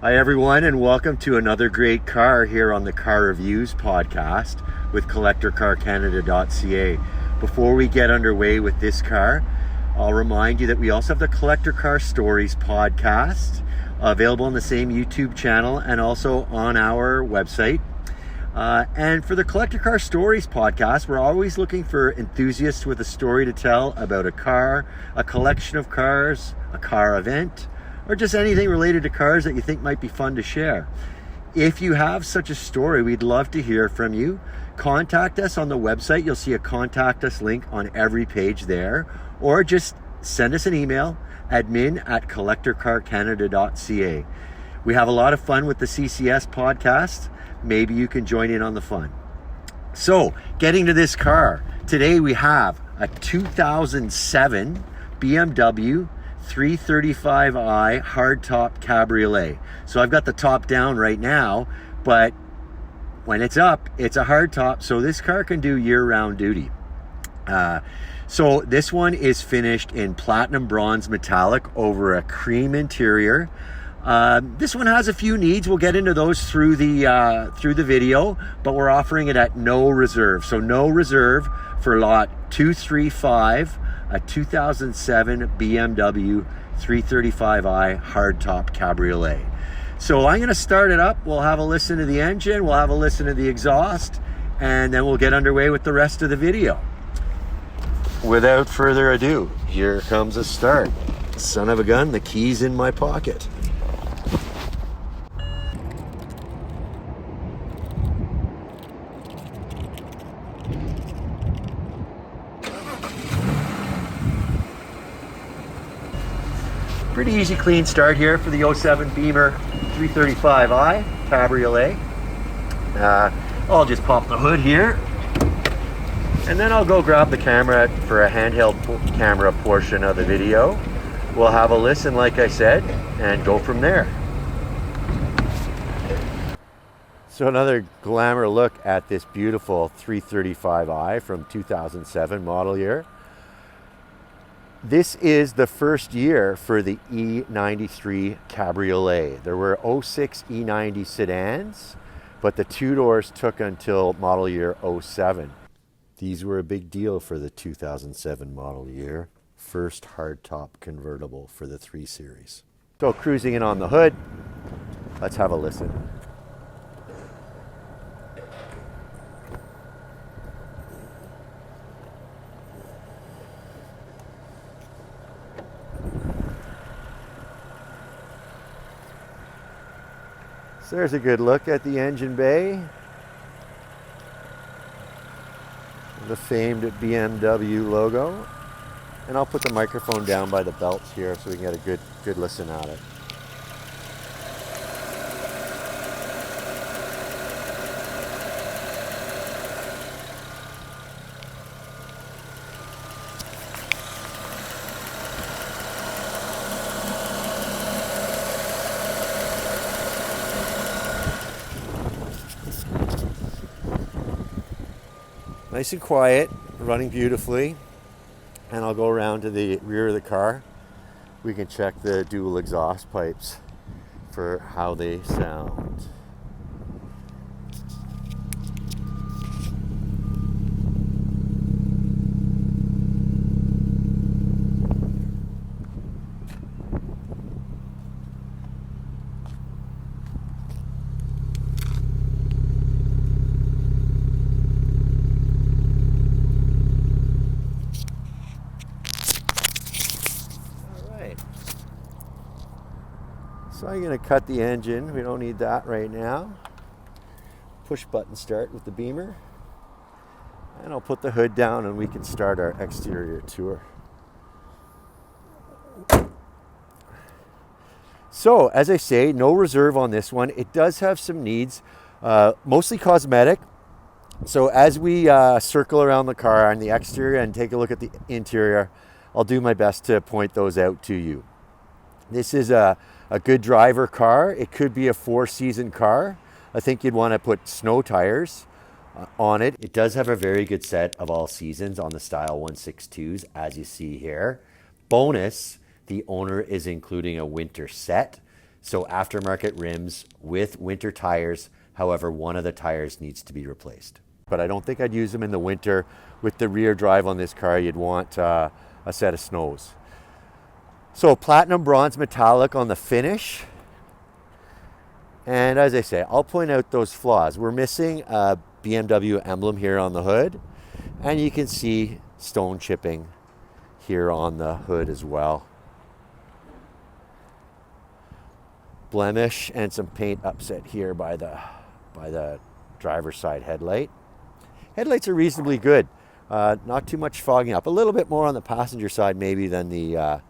Hi everyone, and welcome to another great car here on the Car Reviews podcast with CollectorCarCanada.CA. Before we get underway with this car, I'll remind you that we also have the Collector Car Stories podcast available on the same YouTube channel and also on our website. And for the Collector Car Stories podcast, we're always looking for enthusiasts with a story to tell about a car, a collection of cars, a car event, or just anything related to cars that you think might be fun to share. If you have such a story, we'd love to hear from you. Contact us on the website. You'll see a contact us link on every page there, or just send us an email, admin@CollectorCarCanada.CA. We have a lot of fun with the CCS podcast. Maybe you can join in on the fun. So, getting to this car, today we have a 2007 BMW 335i Hardtop Cabriolet. So I've got the top down right now, but when it's up, it's a hardtop, so this car can do year-round duty. So this one is finished in platinum bronze metallic over a cream interior. This one has a few needs. We'll get into those through the video, but we're offering it at no reserve. So no reserve for lot 235, a 2007 BMW 335i Hardtop Cabriolet. So I'm going to start it up. We'll have a listen to the engine, we'll have a listen to the exhaust, and then we'll get underway with the rest of the video. Without further ado, here comes a start. Son of a gun, the key's in my pocket. Pretty easy, clean start here for the 07 Beamer 335i Cabriolet. I'll just pop the hood here, and then I'll go grab the camera for a handheld camera portion of the video. We'll have a listen, like I said, and go from there. So another glamour look at this beautiful 335i from 2007 model year. This is the first year for the E93 Cabriolet. There were 06 E90 sedans, but the two doors took until model year 07. These were a big deal for the 2007 model year. First hardtop convertible for the 3 Series. So cruising in on the hood, let's have a listen. So there's a good look at the engine bay. The famed BMW logo. And I'll put the microphone down by the belts here so we can get a good listen at it. Nice and quiet, running beautifully. And I'll go around to the rear of the car. We can check the dual exhaust pipes for how they sound. So I'm going to cut the engine. We don't need that right now. Push button start with the Beamer. And I'll put the hood down and we can start our exterior tour. So as I say, no reserve on this one. It does have some needs, mostly cosmetic. So as we circle around the car on the exterior and take a look at the interior, I'll do my best to point those out to you. This is a good driver car. It could be a 4-season car. I think you'd want to put snow tires on it. It does have a very good set of all seasons on the Style 162s, as you see here. Bonus, the owner is including a winter set. So aftermarket rims with winter tires. However, one of the tires needs to be replaced. But I don't think I'd use them in the winter. With the rear drive on this car, you'd want a set of snows. So platinum bronze metallic on the finish. And as I say, I'll point out those flaws. We're missing a BMW emblem here on the hood. And you can see stone chipping here on the hood as well. Blemish and some paint upset here by the driver's side headlight. Headlights are reasonably good. Not too much fogging up. A little bit more on the passenger side maybe than the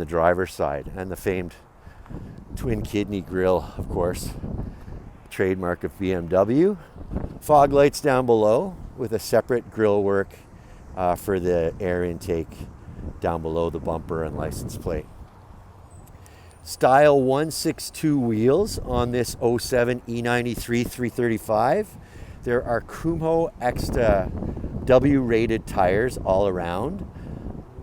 driver's side. And the famed twin kidney grille, of course, trademark of BMW. Fog lights down below with a separate grille work for the air intake down below the bumper and license plate. Style 162 wheels on this 07 E93 335. There are Kumho Extra W-rated tires all around.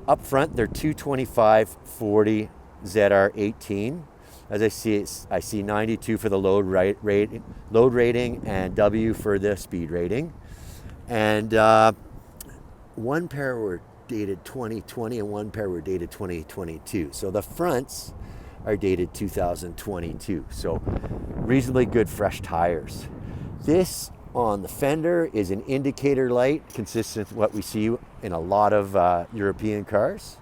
Up front, they're 225/40 ZR18. As I see 92 for the load rating and W for the speed rating. And one pair were dated 2020 and one pair were dated 2022. So the fronts are dated 2022. So reasonably good fresh tires. This on the fender is an indicator light, consistent with what we see in a lot of European cars.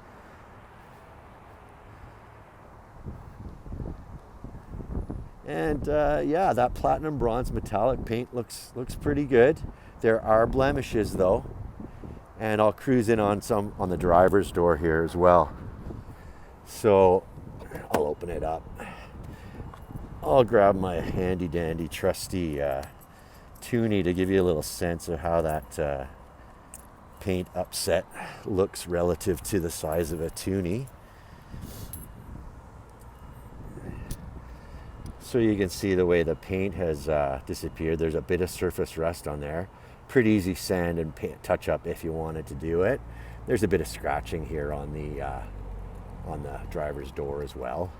And yeah, that platinum bronze metallic paint looks pretty good. There are blemishes though, and I'll cruise in on some on the driver's door here as well. So I'll open it up. I'll grab my handy dandy trusty toonie to give you a little sense of how that paint upset looks relative to the size of a toonie. So you can see the way the paint has disappeared. There's a bit of surface rust on there. Pretty easy sand and paint touch up if you wanted to do it. There's a bit of scratching here on the driver's door as well.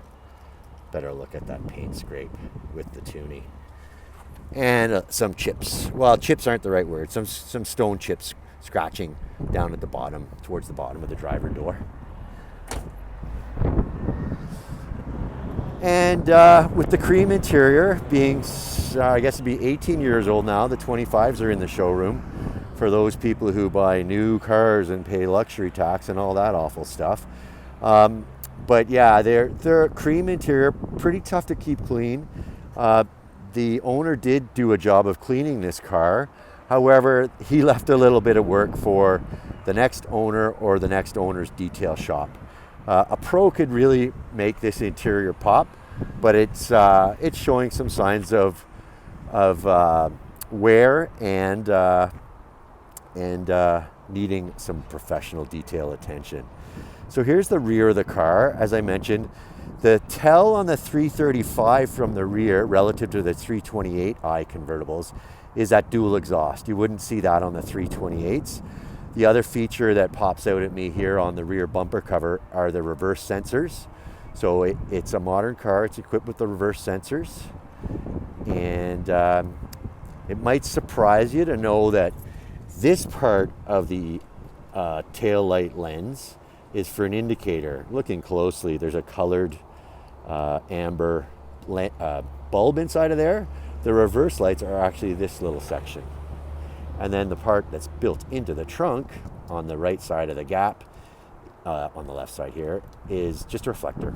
Better look at that paint scrape with the toonie. And some chips. Well, chips aren't the right word. Some stone chips scratching down at the bottom, towards the bottom of the driver door. And with the cream interior being, I guess it'd be 18 years old now, the 25s are in the showroom for those people who buy new cars and pay luxury tax and all that awful stuff. But yeah, they're cream interior, pretty tough to keep clean. The owner did do a job of cleaning this car. However, he left a little bit of work for the next owner or the next owner's detail shop. A pro could really make this interior pop, but it's showing some signs of wear and needing some professional detail attention. So here's the rear of the car. As I mentioned, the tell on the 335 from the rear relative to the 328i convertibles is that dual exhaust. You wouldn't see that on the 328s. The other feature that pops out at me here on the rear bumper cover are the reverse sensors. So it's a modern car, it's equipped with the reverse sensors. And it might surprise you to know that this part of the tail light lens is for an indicator. Looking closely, there's a colored amber bulb inside of there. The reverse lights are actually this little section. And then the part that's built into the trunk on the right side of the gap, on the left side here, is just a reflector.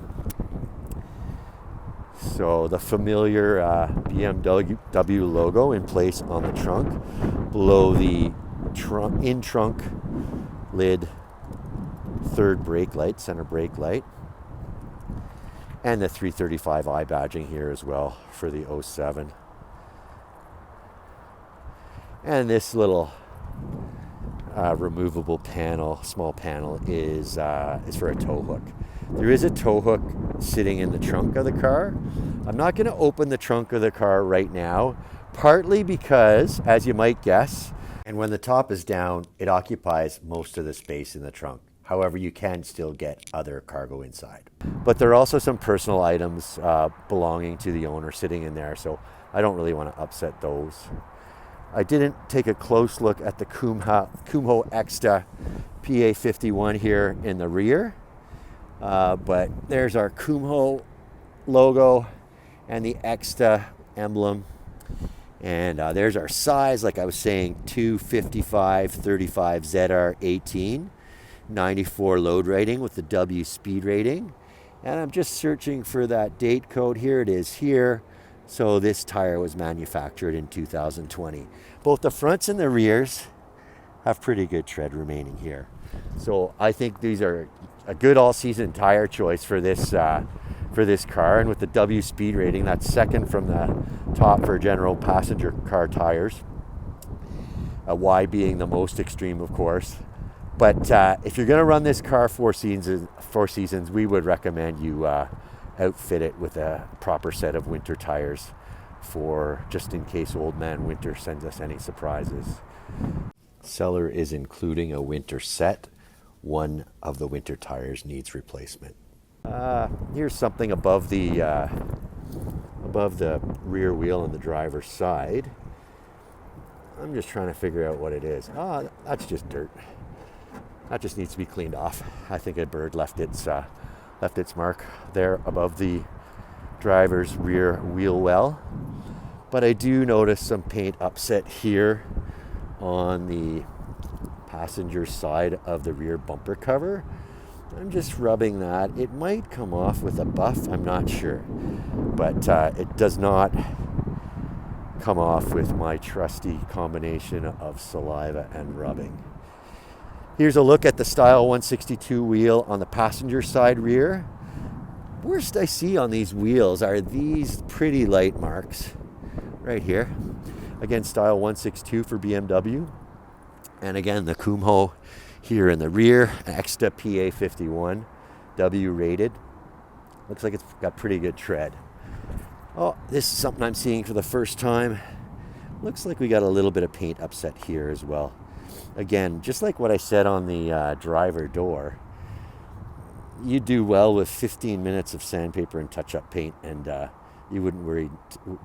So the familiar BMW logo in place on the trunk, below the in-trunk lid, third brake light, center brake light, and the 335i badging here as well for the 07. And this little removable panel, small panel, is for a tow hook. There is a tow hook sitting in the trunk of the car. I'm not going to open the trunk of the car right now, partly because, as you might guess, and when the top is down, it occupies most of the space in the trunk. However, you can still get other cargo inside. But there are also some personal items belonging to the owner sitting in there, so I don't really want to upset those. I didn't take a close look at the Kumho Extra PA51 here in the rear, but there's our Kumho logo and the Extra emblem, and there's our size, like I was saying, 255/35 ZR18, 94 load rating with the W speed rating. And I'm just searching for that date code. Here it is here. So this tire was manufactured in 2020. Both the fronts and the rears have pretty good tread remaining here. So I think these are a good all-season tire choice for this car. And with the W speed rating, that's second from the top for general passenger car tires. Y being the most extreme, of course. But if you're going to run this car four seasons, we would recommend you outfit it with a proper set of winter tires, for just in case old man winter sends us any surprises. Seller is including a winter set. One of the winter tires needs replacement. Here's something above the rear wheel on the driver's side. I'm just trying to figure out what it is. That's just dirt. That just needs to be cleaned off. I think a bird left its mark there above the driver's rear wheel well. But I do notice some paint upset here on the passenger side of the rear bumper cover. I'm just rubbing that. It might come off with a buff, I'm not sure. But it does not come off with my trusty combination of saliva and rubbing. Here's a look at the Style 162 wheel on the passenger side rear. Worst I see on these wheels are these pretty light marks right here. Again, Style 162 for BMW. And again, the Kumho here in the rear, Extra PA51, W rated. Looks like it's got pretty good tread. Oh, this is something I'm seeing for the first time. Looks like we got a little bit of paint upset here as well. Again, just like what I said on the driver door, you do well with 15 minutes of sandpaper and touch-up paint, and you wouldn't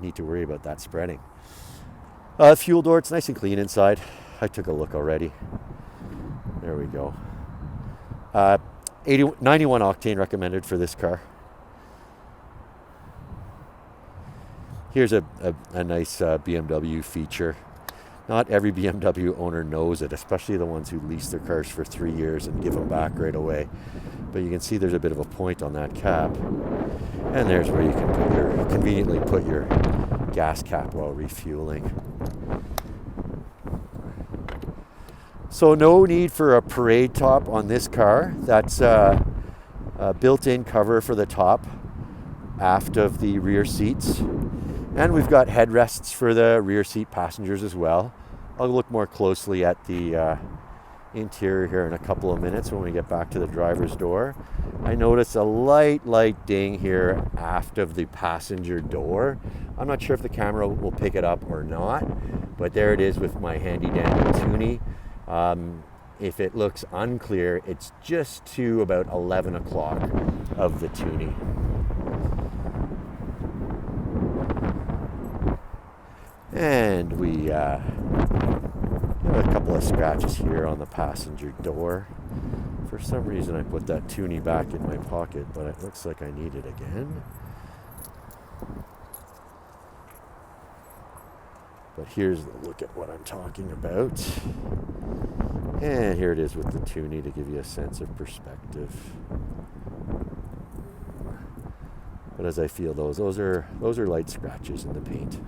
need to worry about that spreading. Fuel door, it's nice and clean inside. I took a look already. There we go. 91 octane recommended for this car. Here's a nice BMW feature. Not every BMW owner knows it, especially the ones who lease their cars for 3 years and give them back right away. But you can see there's a bit of a point on that cap. And there's where you can conveniently put your gas cap while refueling. So no need for a parade top on this car. That's a built-in cover for the top aft of the rear seats. And we've got headrests for the rear seat passengers as well. I'll look more closely at the interior here in a couple of minutes when we get back to the driver's door. I notice a light ding here aft of the passenger door. I'm not sure if the camera will pick it up or not, but there it is with my handy dandy toonie. If it looks unclear, it's just to about 11 o'clock of the toonie. And we have a couple of scratches here on the passenger door. For some reason I put that toonie back in my pocket, but it looks like I need it again. But here's the look at what I'm talking about. And here it is with the toonie to give you a sense of perspective. But as I feel those are light scratches in the paint.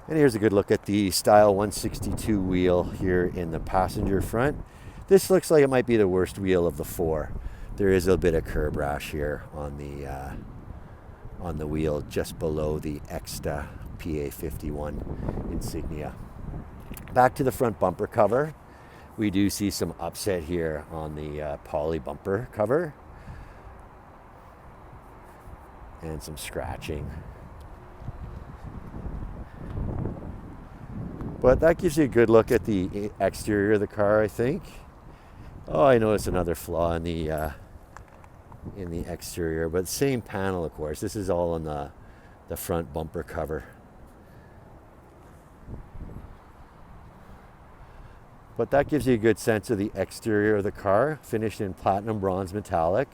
And here's a good look at the Style 162 wheel here in the passenger front. This looks like it might be the worst wheel of the four. There is a bit of curb rash here on the wheel just below the Extra PA51 insignia. Back to the front bumper cover. We do see some upset here on the poly bumper cover. And some scratching. But that gives you a good look at the exterior of the car, I think. Oh, I noticed another flaw in the exterior, but same panel, of course. This is all on the front bumper cover. But that gives you a good sense of the exterior of the car, finished in platinum bronze metallic.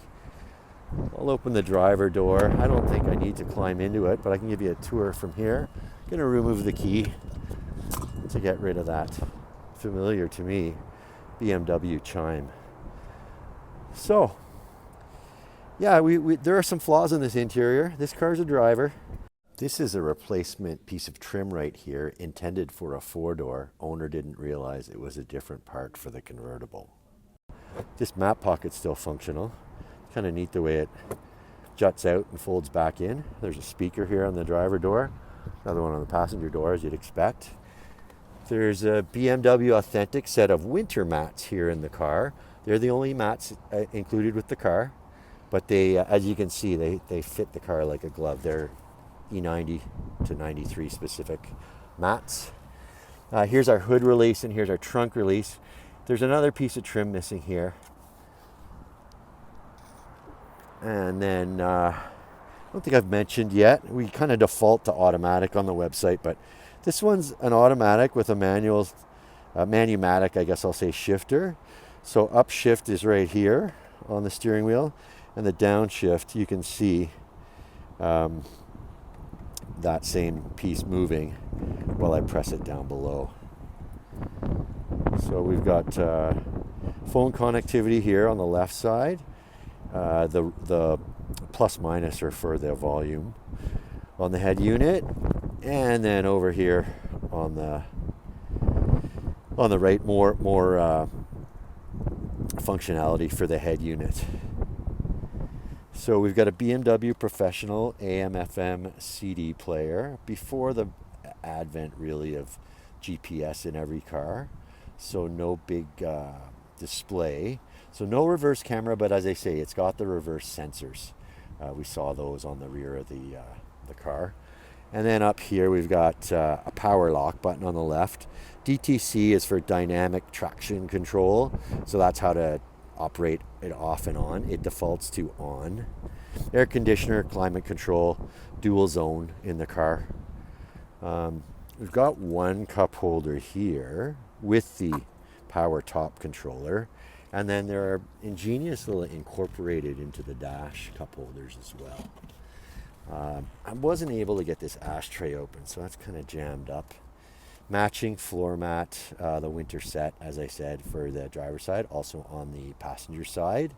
I'll open the driver door. I don't think I need to climb into it, but I can give you a tour from here. I'm going to remove the key to get rid of that familiar to me BMW chime. So, yeah, there are some flaws in this interior. This car's a driver. This is a replacement piece of trim right here, intended for a 4-door. Owner didn't realize it was a different part for the convertible. This map pocket's still functional. Kind of neat the way it juts out and folds back in. There's a speaker here on the driver door. Another one on the passenger door, as you'd expect. There's a BMW authentic set of winter mats here in the car. They're the only mats included with the car. But they, as you can see, they fit the car like a glove. They're E90 to 93 specific mats. Here's our hood release and here's our trunk release. There's another piece of trim missing here. And then, I don't think I've mentioned yet, we kind of default to automatic on the website, but this one's an automatic with a manumatic, I guess I'll say, shifter. So upshift is right here on the steering wheel, and the downshift, you can see that same piece moving while I press it down below. So we've got phone connectivity here on the left side. The plus minus are for the volume on the head unit, and then over here on the right, more functionality for the head unit. So we've got a BMW professional AM/FM CD player before the advent really of GPS in every car. So no big display. So no reverse camera, but as I say, it's got the reverse sensors. We saw those on the rear of the car. And then up here we've got a power lock button on the left. DTC is for dynamic traction control. So that's how to operate it off and on. It defaults to on. Air conditioner, climate control, dual zone in the car. We've got one cup holder here with the power top controller. And then there are ingeniously incorporated into the dash cup holders as well. I wasn't able to get this ashtray open, so that's kind of jammed up. Matching floor mat, the winter set, as I said, for the driver's side, also on the passenger side.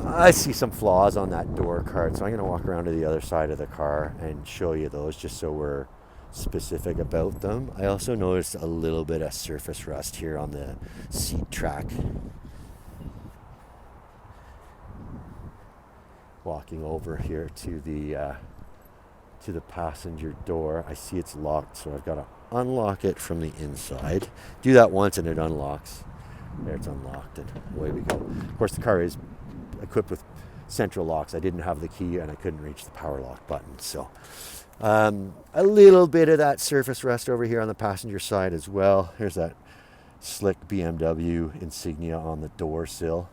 I see some flaws on that door card, so I'm going to walk around to the other side of the car and show you those just so we're specific about them. I also noticed a little bit of surface rust here on the seat track. Walking over here to the passenger door, I see it's locked, so I've got to unlock it from the inside. Do that once and it unlocks. There, it's unlocked, and away we go. Of course, the car is equipped with central locks. I didn't have the key and I couldn't reach the power lock button, so a little bit of that surface rust over here on the passenger side as well. Here's that slick BMW insignia on the door sill.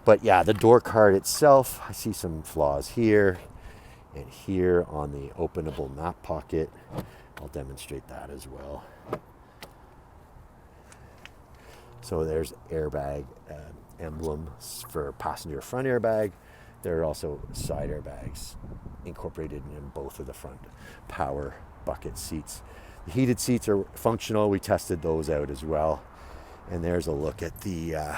But yeah, the door card itself, I see some flaws here and here on the openable map pocket. I'll demonstrate that as well. So there's airbag emblems for passenger front airbag. There are also side airbags incorporated in both of the front power bucket seats. The heated seats are functional. We tested those out as well. And there's a look at the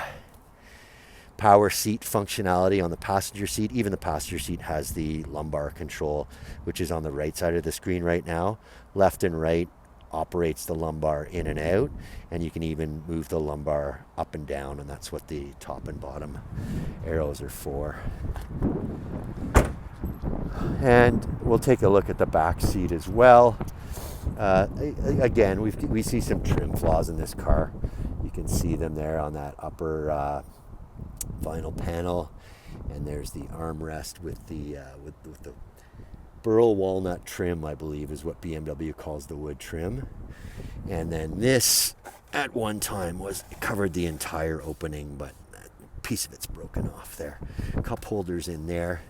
power seat functionality on the passenger seat. Even the passenger seat has the lumbar control, which is on the right side of the screen right now. Left and right operates the lumbar in and out, and you can even move the lumbar up and down, and that's what the top and bottom arrows are for. And we'll take a look at the back seat as well. Again, we see some trim flaws in this car. You can see them there on that upper vinyl panel, and there's the armrest with the burl walnut trim, I believe, is what BMW calls the wood trim. And then this, at one time, covered the entire opening, but a piece of it's broken off there. Cup holders in there.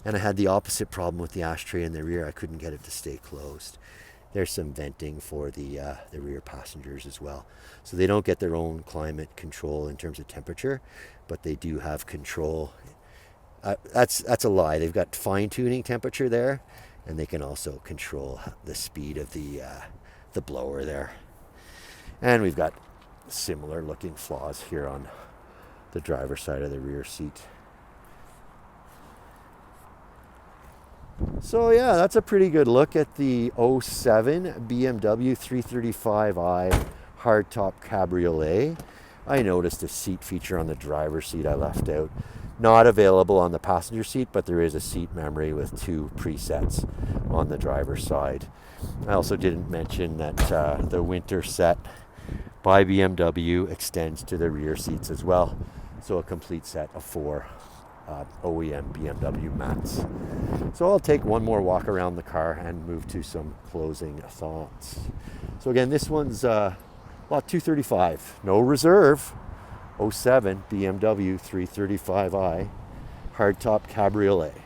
And I had the opposite problem with the ashtray in the rear. I couldn't get it to stay closed. There's some venting for the rear passengers as well. So they don't get their own climate control in terms of temperature, but they do have control. That's a lie. They've got fine-tuning temperature there, and they can also control the speed of the blower there. And we've got similar looking flaws here on the driver's side of the rear seat. So yeah, that's a pretty good look at the 07 BMW 335i Hardtop Cabriolet. I noticed a seat feature on the driver's seat I left out. Not available on the passenger seat, but there is a seat memory with 2 presets on the driver's side. I also didn't mention that the winter set by BMW extends to the rear seats as well. So a complete set of 4 OEM BMW mats. So I'll take one more walk around the car and move to some closing thoughts. So again, this one's lot 235, no reserve, 07 BMW 335i Hardtop Cabriolet.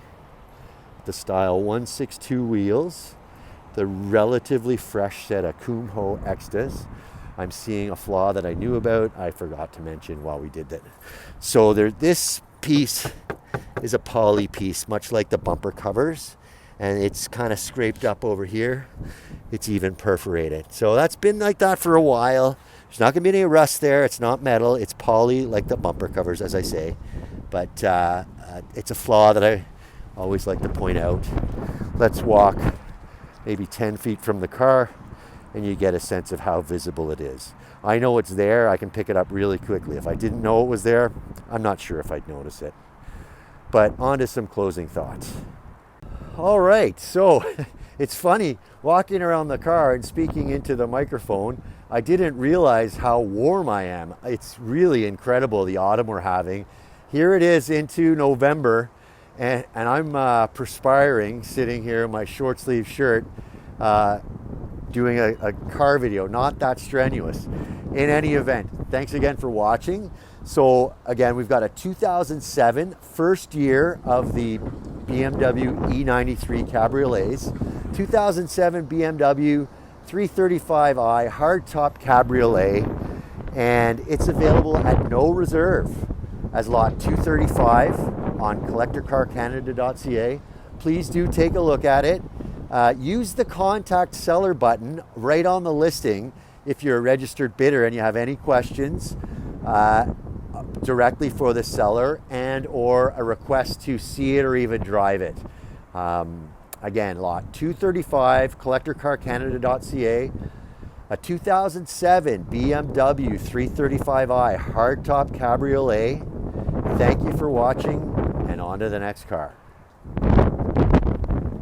The style 162 wheels, the relatively fresh set of Kumho Extras. I'm seeing a flaw that I knew about, I forgot to mention while we did that. So this piece is a poly piece, much like the bumper covers, and it's kind of scraped up over here. It's even perforated. So that's been like that for a while. There's not going to be any rust there. It's not metal. It's poly like the bumper covers, as I say. But it's a flaw that I always like to point out. Let's walk maybe 10 feet from the car, and you get a sense of how visible it is. I know it's there. I can pick it up really quickly. If I didn't know it was there, I'm not sure if I'd notice it. But on to some closing thoughts. All right, so it's funny, walking around the car and speaking into the microphone, I didn't realize how warm I am. It's really incredible, the autumn we're having. Here it is into November, and I'm perspiring, sitting here in my short sleeve shirt, doing a car video, not that strenuous. In any event, thanks again for watching. So again, we've got a 2007 first year of the BMW E93 Cabriolets, 2007 BMW 335i Hardtop Cabriolet, and it's available at no reserve as lot 235 on CollectorCarCanada.CA. Please do take a look at it. Use the contact seller button right on the listing if you're a registered bidder and you have any questions directly for the seller and or a request to see it or even drive it. Again, lot 235, CollectorCarCanada.CA, a 2007 BMW 335i Hardtop Cabriolet. Thank you for watching, and on to the next car.